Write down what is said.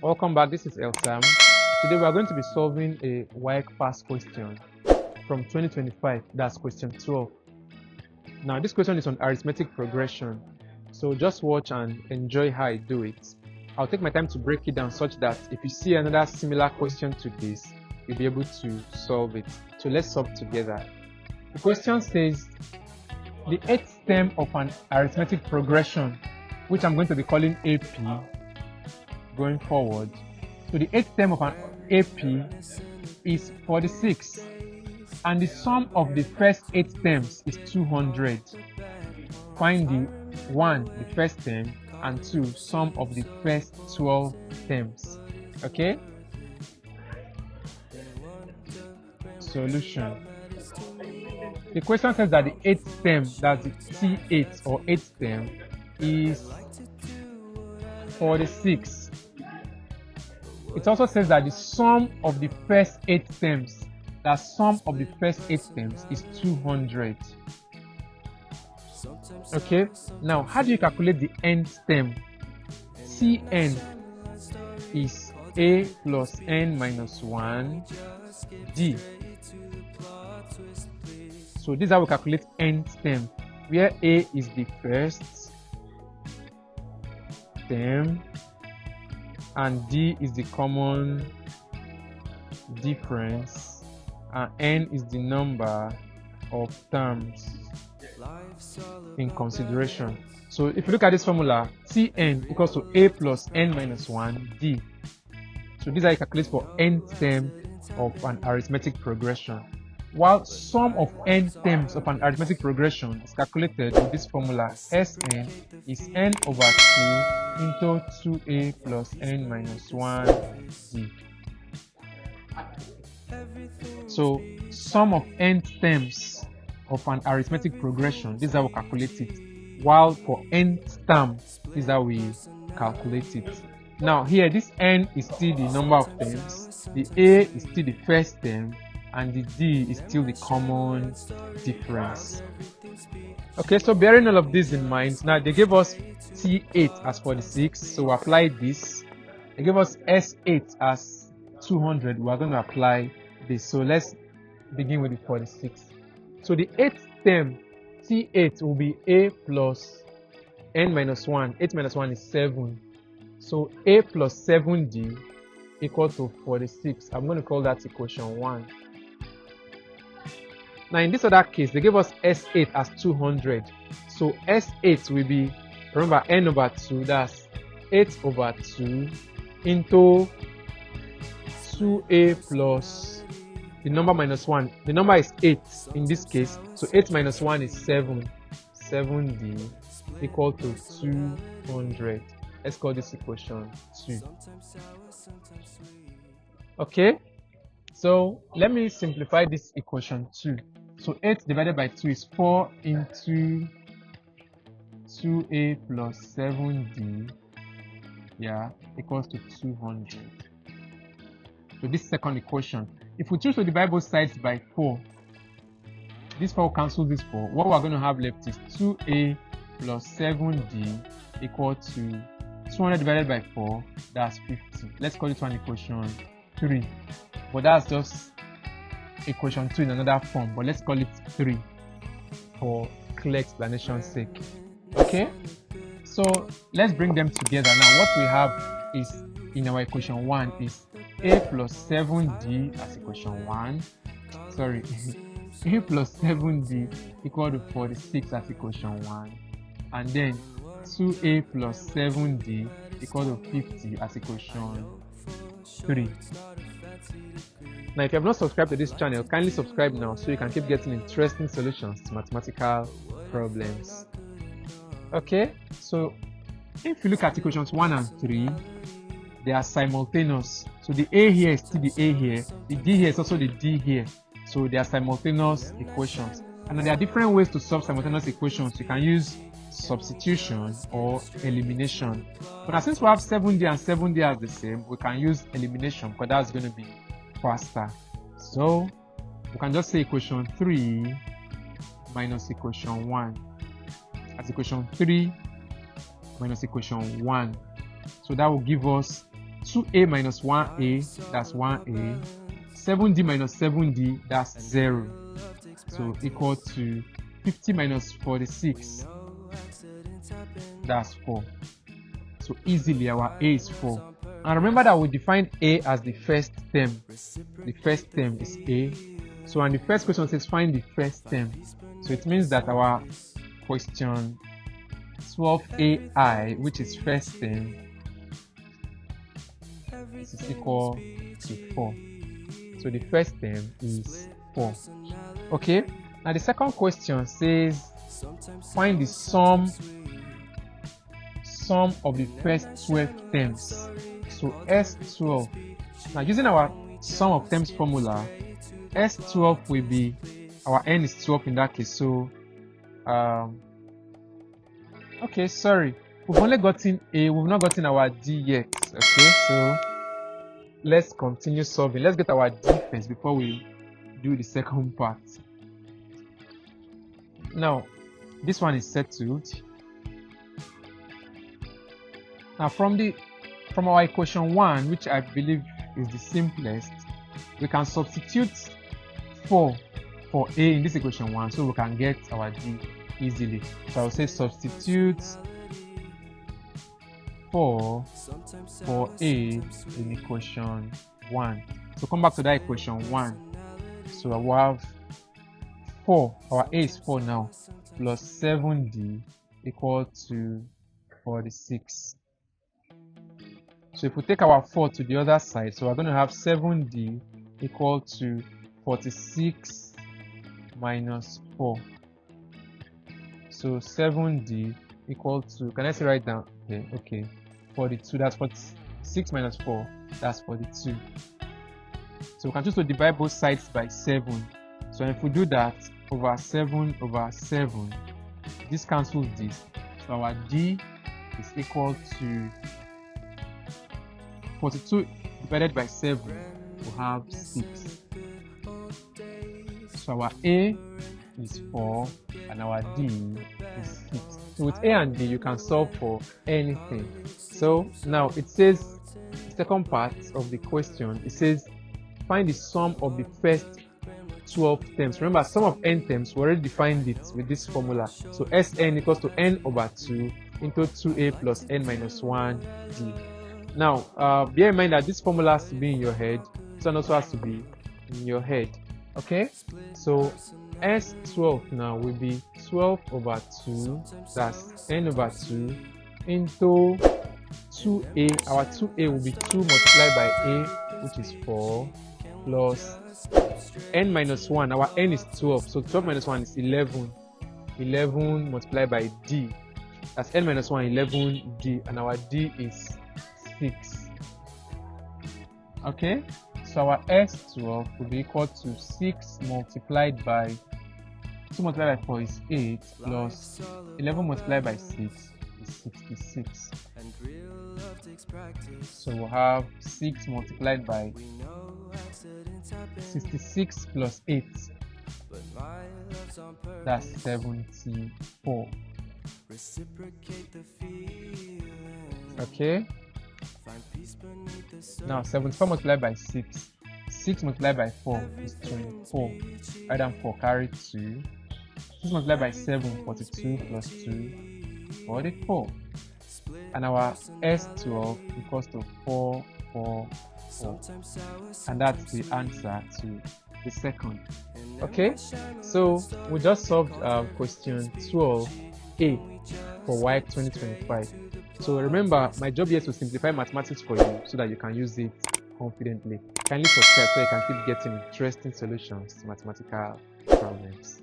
Welcome back, this is Elsam. Today we are going to be solving a WAEC Past Question from 2025, that's question 12. Now this question is on arithmetic progression, so just watch and enjoy how I do it. I'll take my time to break it down such that if you see another similar question to this, you'll be able to solve it. So let's solve together. The question says, the 8th term of an arithmetic progression, which I'm going to be calling AP, going forward. So the 8th term of an AP is 46, and the sum of the first 8 terms is 200. Find the 1, the first term, and 2, sum of the first 12 terms. Okay? Solution. The question says that the 8th term, that's the T8 or 8th term, is 46. It also says that the sum of the first 8 terms, the sum of the first 8 terms is 200. Okay, now how do you calculate the nth term? Cn is a plus n minus 1 d. So this is how we calculate nth term, where a is the first term and d is the common difference and n is the number of terms in consideration. So if you look at this formula, Tn equals to a plus n minus 1 d. So these are calculated for nth term of an arithmetic progression, while sum of n terms of an arithmetic progression is calculated with this formula. Sn is n over 2 into 2a plus n minus 1 d. So sum of nth terms of an arithmetic progression, this is how we calculate it, while for nth term, this is how we calculate it. Now here, this n is still the number of terms, the a is still the first term, and the d is still the common difference. Okay, so bearing all of this in mind, now they gave us T8 as 46, so we apply this. They gave us S8 as 200, we are going to apply this. So let's begin with the 46. So the 8th term, T8, will be a plus n minus 1. 8 minus 1 is 7. So a plus 7d equal to 46. I'm going to call that equation 1. Now in this other case, they gave us S8 as 200. So S8 will be, remember, n over 2, that's 8 over 2 into 2a plus the number minus 1. The number is 8 in this case. So 8 minus 1 is 7. 7d equal to 200. Let's call this equation 2. Okay? So let me simplify this equation 2. So 8 divided by 2 is 4 into 2a plus 7d, equals to 200. So this second equation, if we choose to divide both sides by 4, this 4 cancels this 4. What we're going to have left is 2a plus 7d equal to 200 divided by 4, that's 50. Let's call this one equation 3. But that's just equation 2 in another form, but let's call it 3 for clear explanation's sake. Okay, so let's bring them together. Now what we have is, in our equation 1, is a plus 7d as equation 1, sorry, a plus 7d equal to 46 as equation 1, and then 2a plus 7d equal to 50 as equation 3. Now, if you have not subscribed to this channel, kindly subscribe now so you can keep getting interesting solutions to mathematical problems. Okay, so if you look at equations 1 and 3, they are simultaneous. So the a here is still the a here, the d here is also the d here. So they are simultaneous equations. And there are different ways to solve simultaneous equations. You can use substitution or elimination. But now, since we have 7d and 7d as the same, we can use elimination because that's going to be faster. So we can just say equation 3 minus equation 1 as equation 3 minus equation 1. So that will give us 2a minus 1a, that's 1a. 7d minus 7d, that's 0. So equal to 50 minus 46, that's 4. So easily our a is 4. And remember that we defined a as the first term. The first term is a. So and the first question says find the first term. So it means that our question 12ai, which is first term, this is equal to 4. So the first term is 4. Okay. Now the second question says find the sum of the first 12 terms. So S12. Now using our sum of terms formula, S12 will be, our n is 12 in that case. So okay, sorry, we've only gotten a, we've not gotten our d yet. Okay, so let's continue solving. Let's get our d first before we do the second part. Now this one is settled. Now from our equation 1, which I believe is the simplest, we can substitute 4 for a in this equation 1, so we can get our d easily. So I will say substitute 4 for a in equation 1. So come back to that equation 1. So I will have 4, our a is 4 now, plus 7d equal to 46. So if we take our 4 to the other side, so we're going to have 7d equal to 46 minus 4. So 7d equal to, can I say right down? Okay, okay, 42, that's 46 minus 4, that's 42. So we can choose to divide both sides by 7. So if we do that, over 7 over 7, this cancels this. So our d is equal to 42 divided by 7, we have 6. So our a is 4 and our d is 6. So with a and d, you can solve for anything. So now it says, second part of the question, it says find the sum of the first 12 terms. Remember, sum of n terms, we already defined it with this formula. So Sn equals to n over 2 into 2a plus n minus 1d. Now, bear in mind that this formula has to be in your head. This one also has to be in your head. Okay? So, S12 now will be 12 over 2, that's n over 2, into 2a. Our 2a will be 2 multiplied by a, which is 4, plus n minus 1. Our n is 12, so 12 minus 1 is 11. 11 multiplied by d. That's n minus 1, 11d, and our d is 6. Okay, so our S12 will be equal to 6 multiplied by 2 multiplied by 4 is 8, plus 11 multiplied by 6 is 66. So we'll have 6 multiplied by 66 plus 8, that's 74. Okay, now 74 multiplied by 6, 6 multiplied by 4 is 24, right than 4 carry 2, 6 multiplied by 7, 42 plus 2, 44, and our S12 equals to 4, 4, 4, and that's the answer to the second. Okay, so we just solved question 12a for WAEC 2025. So remember, my job here is to simplify mathematics for you so that you can use it confidently. Kindly subscribe so you can keep getting interesting solutions to mathematical problems.